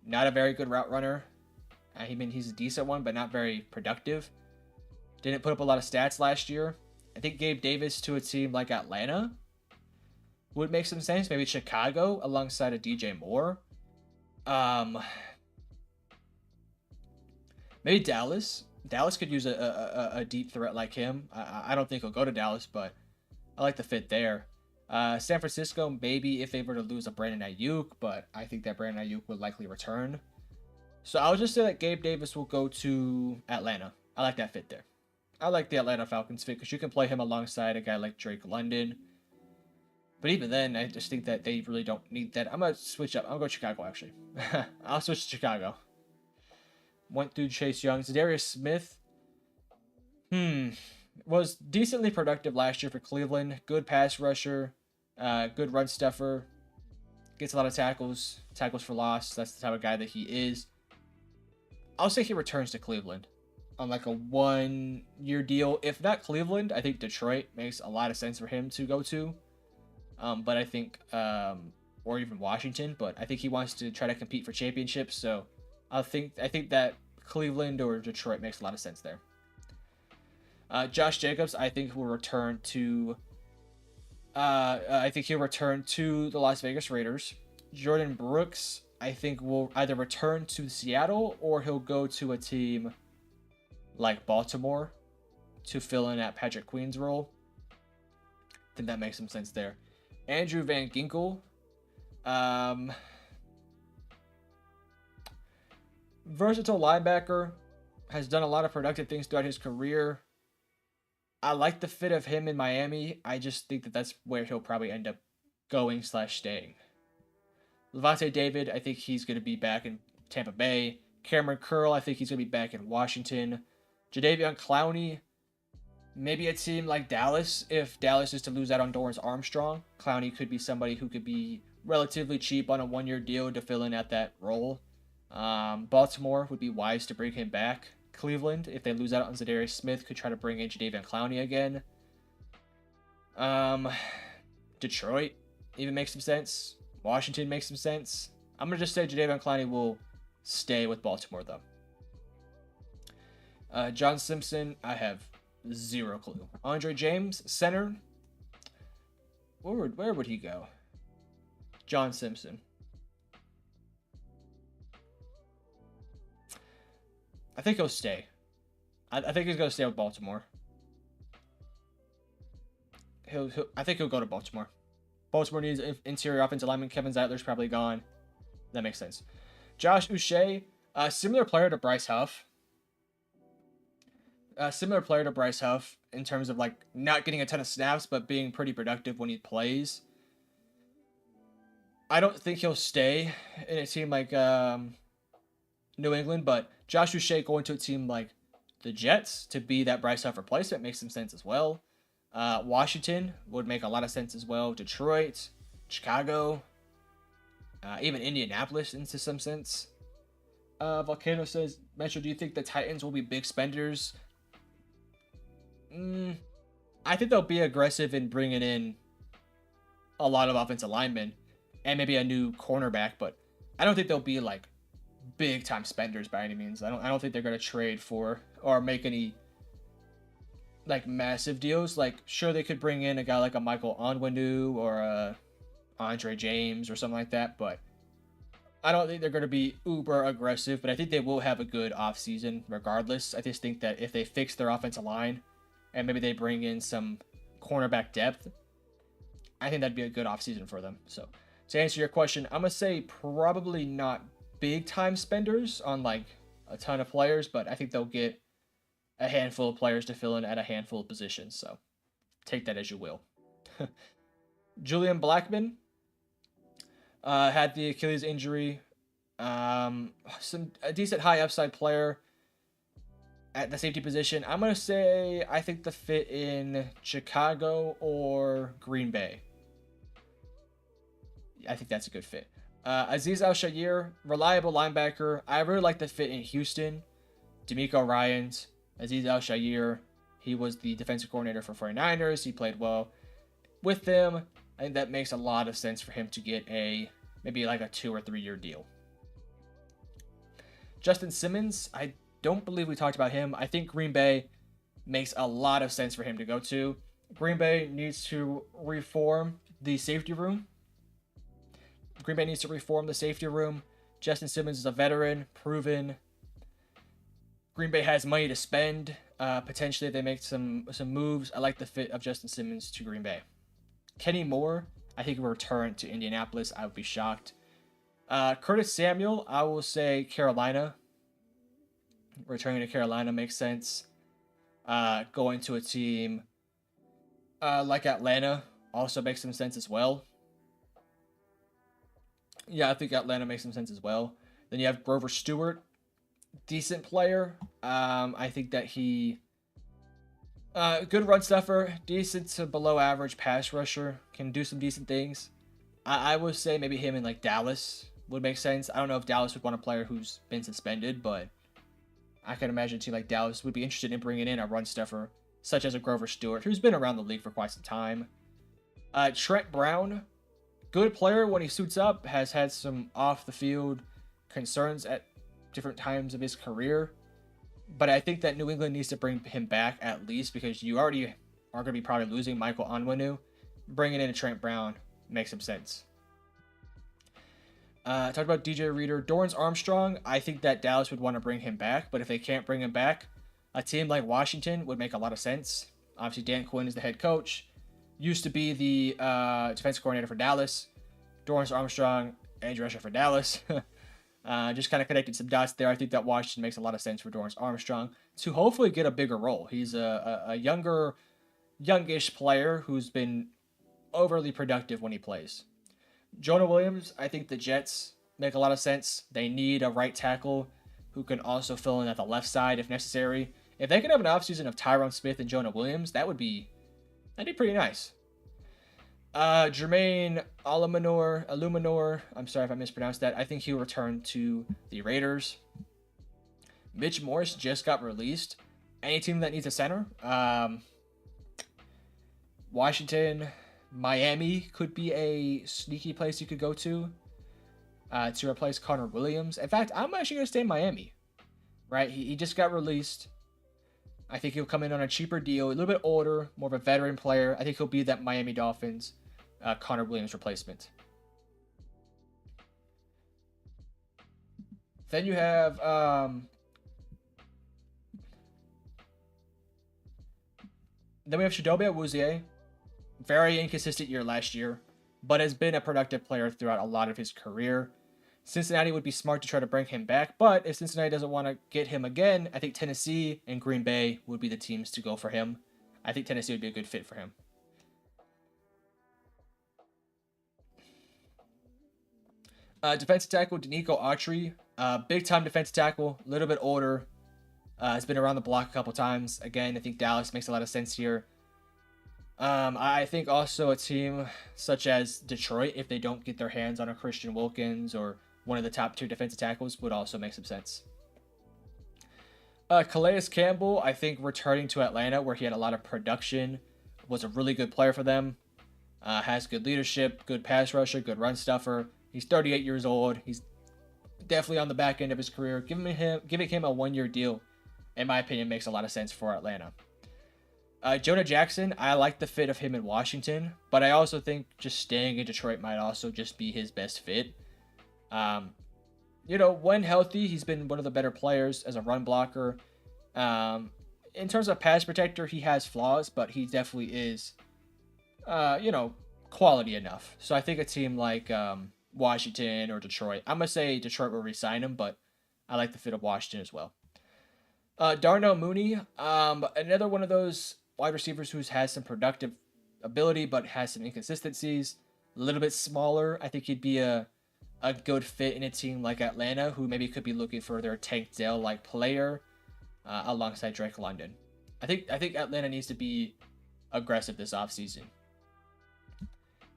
Not a very good route runner. I mean, he's a decent one, but not very productive. Didn't put up a lot of stats last year. I think Gabe Davis to a team like Atlanta would make some sense. Maybe Chicago alongside a DJ Moore. Maybe Dallas. Dallas could use a deep threat like him. I don't think he'll go to Dallas, but I like the fit there. San Francisco, maybe if they were to lose a Brandon Ayuk, but I think that Brandon Ayuk would likely return. So I'll just say that Gabe Davis will go to Atlanta. I like that fit there. I like the Atlanta Falcons fit because you can play him alongside a guy like Drake London. But even then, I just think that they really don't need that. I'm going to switch up. I'll go Chicago, actually. I'll switch to Chicago. Went through Chase Young. Zadarius Smith. Was decently productive last year for Cleveland. Good pass rusher. Good run stuffer. Gets a lot of tackles. Tackles for loss. That's the type of guy that he is. I'll say he returns to Cleveland on like a 1-year deal. If not Cleveland, I think Detroit makes a lot of sense for him to go to. But I think, or even Washington, but I think he wants to try to compete for championships. So I think that Cleveland or Detroit makes a lot of sense there. Josh Jacobs, I think will return to. I think he'll return to the Las Vegas Raiders. Jordan Brooks, I think will either return to Seattle or he'll go to a team like Baltimore to fill in at Patrick Queen's role. I think that makes some sense there. Andrew Van Ginkel. Versatile linebacker. Has done a lot of productive things throughout his career. I like the fit of him in Miami. I just think that that's where he'll probably end up going / staying. Levante David, I think he's going to be back in Tampa Bay. Cameron Curl, I think he's going to be back in Washington. Jadeveon Clowney, maybe a team like Dallas. If Dallas is to lose out on Dorrance Armstrong, Clowney could be somebody who could be relatively cheap on a one-year deal to fill in at that role. Baltimore would be wise to bring him back. Cleveland, if they lose out on Zadarius Smith, could try to bring in Jadeveon Clowney again. Detroit even makes some sense. Washington makes some sense. I'm going to just say Jadeveon Clowney will stay with Baltimore, though. John Simpson, I have zero clue. Andre James, center. Where would he go? John Simpson. I think he'll stay. I think he's going to stay with Baltimore. I think he'll go to Baltimore. Baltimore needs interior offensive lineman. Kevin Zeitler's probably gone. That makes sense. Josh Uche, similar player to Bryce Huff. Similar player to Bryce Huff in terms of like not getting a ton of snaps, but being pretty productive when he plays. I don't think he'll stay in a team like New England, but Josh Uche going to a team like the Jets to be that Bryce Huff replacement makes some sense as well. Washington would make a lot of sense as well. Detroit, Chicago, even Indianapolis into some sense. Volcano says, Metro, do you think the Titans will be big spenders? I think they'll be aggressive in bringing in a lot of offensive linemen and maybe a new cornerback, but I don't think they'll be like big time spenders by any means. I don't think they're going to trade for or make any like massive deals. Like sure they could bring in a guy like a Michael Onwenu or a Andre James or something like that, but I don't think they're going to be uber aggressive, but I think they will have a good offseason regardless. I just think that if they fix their offensive line and maybe they bring in some cornerback depth, I think that'd be a good offseason for them. So to answer your question, I'm going to say probably not big time spenders on like a ton of players, but I think they'll get a handful of players to fill in at a handful of positions. So take that as you will. Julian Blackmon had the Achilles injury. A decent high upside player at the safety position. I'm going to say I think the fit in Chicago or Green Bay. I think that's a good fit. Azeez Al-Shaair, reliable linebacker. I really like the fit in Houston. D'Amico Ryans, Azeez Al-Shaair. He was the defensive coordinator for 49ers. He played well with them. I think that makes a lot of sense for him to get maybe like a 2 or 3 year deal. Justin Simmons, I don't believe we talked about him. I think Green Bay makes a lot of sense for him to go to. Green Bay needs to reform the safety room. Justin Simmons is a veteran, proven. Green Bay has money to spend. Potentially, if they make some moves. I like the fit of Justin Simmons to Green Bay. Kenny Moore, I think will return to Indianapolis. I would be shocked. Curtis Samuel, I will say Carolina. Returning to Carolina makes sense. Going to a team like Atlanta also makes some sense as well. Yeah, I think Atlanta makes some sense as well. Then you have Grover Stewart, decent player. I think that he good run stuffer, decent to below average pass rusher, can do some decent things. I would say maybe him in like Dallas would make sense. I don't know if Dallas would want a player who's been suspended, but I can imagine a team like Dallas would be interested in bringing in a run stuffer such as a Grover Stewart, who's been around the league for quite some time. Trent Brown, good player when he suits up, has had some off the field concerns at different times of his career. But I think that New England needs to bring him back at least because you already are going to be probably losing Michael Onwenu. Bringing in a Trent Brown makes some sense. Talked about DJ Reader. Dorrance Armstrong, I think that Dallas would want to bring him back, but if they can't bring him back, a team like Washington would make a lot of sense. Obviously, Dan Quinn is the head coach. Used to be the defensive coordinator for Dallas. Dorrance Armstrong, edge rusher for Dallas. Just kind of connected some dots there. I think that Washington makes a lot of sense for Dorrance Armstrong to hopefully get a bigger role. He's a youngish player who's been overly productive when he plays. Jonah Williams, I think the Jets make a lot of sense. They need a right tackle who can also fill in at the left side if necessary. If they can have an offseason of Tyron Smith and Jonah Williams, that'd be pretty nice. Jermaine Illuminor, I'm sorry if I mispronounced that. I think he'll return to the Raiders. Mitch Morse just got released. Any team that needs a center, Washington, Miami could be a sneaky place you could go to replace Connor Williams. In fact, I'm actually going to stay in Miami. Right? He just got released. I think he'll come in on a cheaper deal, a little bit older, more of a veteran player. I think he'll be that Miami Dolphins Connor Williams replacement. Then you have Chidobe Awuzie. Very inconsistent year last year, but has been a productive player throughout a lot of his career. Cincinnati would be smart to try to bring him back, but if Cincinnati doesn't want to get him again, I think Tennessee and Green Bay would be the teams to go for him. I think Tennessee would be a good fit for him. Defensive tackle, Denico Autry. Big-time defensive tackle, a little bit older. Has been around the block a couple times. Again, I think Dallas makes a lot of sense here. I think also a team such as Detroit, if they don't get their hands on a Christian Wilkins or one of the top 2 defensive tackles, would also make some sense. Calais Campbell, I think returning to Atlanta where he had a lot of production, was a really good player for them. Has good leadership, good pass rusher, good run stuffer. He's 38 years old. He's definitely on the back end of his career. Giving him a 1-year deal, in my opinion, makes a lot of sense for Atlanta. Jonah Jackson, I like the fit of him in Washington, but I also think just staying in Detroit might also just be his best fit. When healthy, he's been one of the better players as a run blocker. In terms of pass protector, he has flaws, but he definitely is, quality enough. So I think a team like Washington or Detroit, I'm going to say Detroit will re-sign him, but I like the fit of Washington as well. Darnell Mooney, another one of those wide receivers who has some productive ability but has some inconsistencies. A little bit smaller. I think he'd be a good fit in a team like Atlanta, who maybe could be looking for their Tank Dell-like player alongside Drake London. I think Atlanta needs to be aggressive this offseason.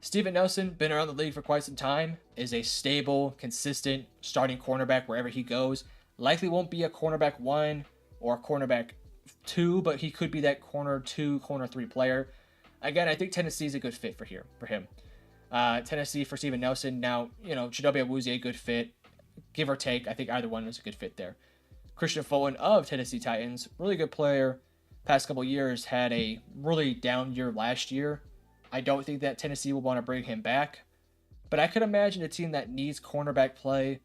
Steven Nelson, been around the league for quite some time, is a stable, consistent starting cornerback wherever he goes. Likely won't be a cornerback 1 or a cornerback 2, but he could be that corner 2, corner 3 player. Again, I think Tennessee is a good fit for him. Tennessee for Steven Nelson. Now, Chidobe Awuzie, a good fit. Give or take, I think either one is a good fit there. Christian Fulton of Tennessee Titans, really good player. Past couple years, had a really down year last year. I don't think that Tennessee will want to bring him back. But I could imagine a team that needs cornerback play,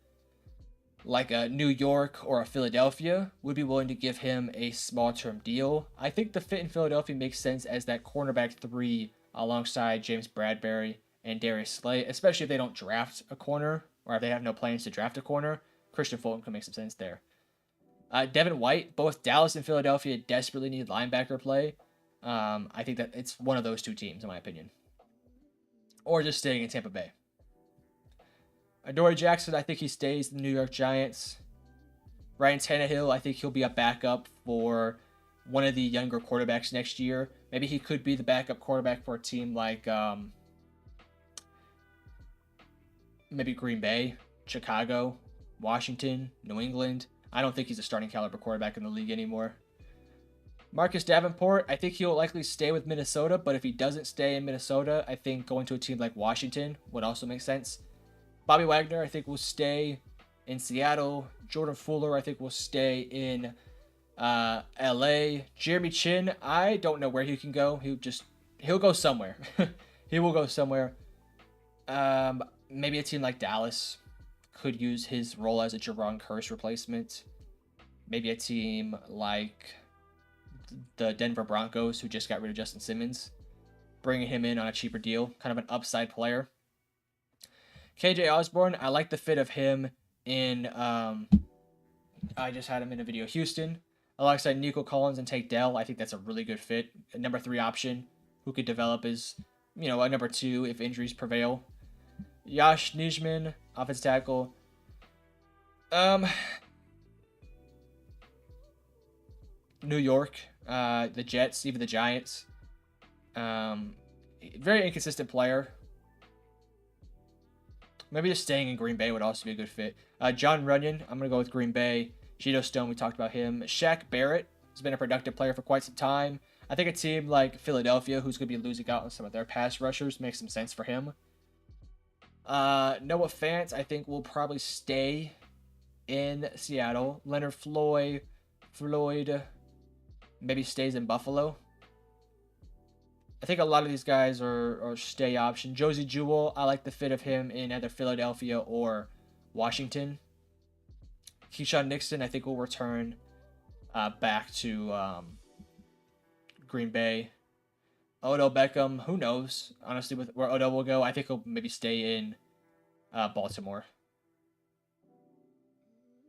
like a New York or a Philadelphia, would be willing to give him a small-term deal. I think the fit in Philadelphia makes sense as that cornerback 3 alongside James Bradbury and Darius Slay, especially if they don't draft a corner or if they have no plans to draft a corner. Christian Fulton can make some sense there. Devin White, both Dallas and Philadelphia desperately need linebacker play. I think that it's one of those 2 teams, in my opinion. Or just staying in Tampa Bay. Adoree Jackson, I think he stays in the New York Giants. Ryan Tannehill, I think he'll be a backup for one of the younger quarterbacks next year. Maybe he could be the backup quarterback for a team like maybe Green Bay, Chicago, Washington, New England. I don't think he's a starting caliber quarterback in the league anymore. Marcus Davenport, I think he'll likely stay with Minnesota, but if he doesn't stay in Minnesota, I think going to a team like Washington would also make sense. Bobby Wagner, I think, will stay in Seattle. Jordan Fuller, I think, will stay in LA, Jeremy Chin, I don't know where he can go. He'll go somewhere. He will go somewhere. Maybe a team like Dallas could use his role as a Jerron Curse replacement. Maybe a team like the Denver Broncos, who just got rid of Justin Simmons, bringing him in on a cheaper deal, kind of an upside player. KJ Osborne, I like the fit of him in. I just had him in a video. Houston, alongside Nico Collins and Tank Dell. I think that's a really good fit. A number 3 option who could develop as, a number 2 if injuries prevail. Yash Nijman, offensive tackle. New York, the Jets, even the Giants. Very inconsistent player. Maybe just staying in Green Bay would also be a good fit. John Runyon, I'm going to go with Green Bay. Geno Stone, we talked about him. Shaq Barrett has been a productive player for quite some time. I think a team like Philadelphia, who's going to be losing out on some of their pass rushers, makes some sense for him. Noah Fant, I think, will probably stay in Seattle. Leonard Floyd maybe stays in Buffalo. I think a lot of these guys are stay option. Josie Jewell, I like the fit of him in either Philadelphia or Washington. Keyshawn Nixon, I think, will return back to Green Bay. Odell Beckham, who knows? Honestly, with where Odell will go, I think he'll maybe stay in Baltimore.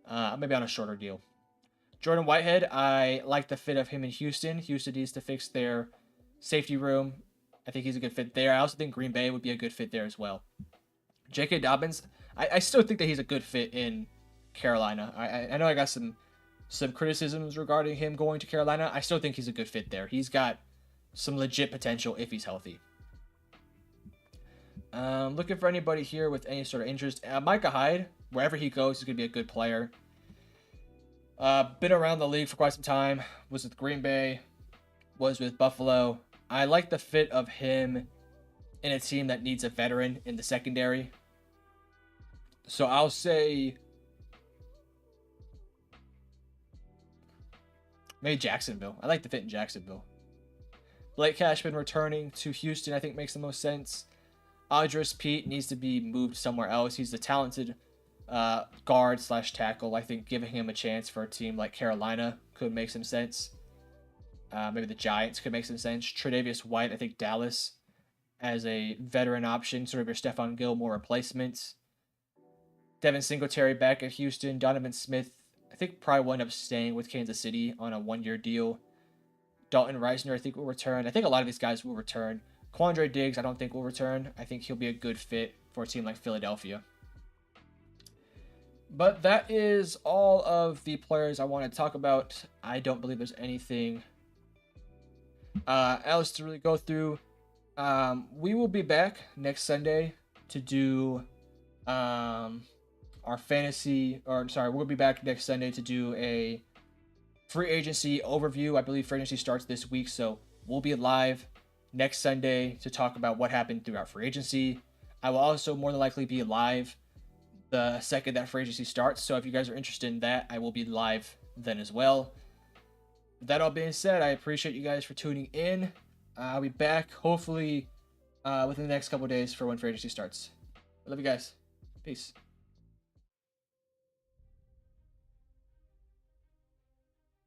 Maybe on a shorter deal. Jordan Whitehead, I like the fit of him in Houston. Houston needs to fix their safety room. I think he's a good fit there. I also think Green Bay would be a good fit there as well. J.K. Dobbins, I still think that he's a good fit in Carolina. I know I got some criticisms regarding him going to Carolina. I still think he's a good fit there. He's got some legit potential if he's healthy. Looking for anybody here with any sort of interest. Micah Hyde, wherever he goes, is going to be a good player. Been around the league for quite some time. Was with Green Bay. Was with Buffalo. I like the fit of him in a team that needs a veteran in the secondary. So I'll say maybe Jacksonville. I like the fit in Jacksonville. Blake Cashman returning to Houston, I think, makes the most sense. Audris Pete needs to be moved somewhere else. He's the talented guard / tackle. I think giving him a chance for a team like Carolina could make some sense. Maybe the Giants could make some sense. Tre'Davious White, I think Dallas as a veteran option, sort of your Stephon Gilmore replacement. Devin Singletary back at Houston. Donovan Smith, I think, probably will end up staying with Kansas City on a 1-year deal. Dalton Reisner, I think, will return. I think a lot of these guys will return. Quandre Diggs, I don't think will return. I think he'll be a good fit for a team like Philadelphia. But that is all of the players I want to talk about. I don't believe there's anything else to really go through. We will be back next Sunday to do our fantasy, we'll be back next Sunday to do a free agency overview. I believe free agency starts this week, so we'll be live next Sunday to talk about what happened throughout free agency. I will also more than likely be live the second that free agency starts, so if you guys are interested in that, I will be live then as well. With that all being said, I appreciate you guys for tuning in. I'll be back hopefully within the next couple of days for when free agency starts. I love you guys. Peace.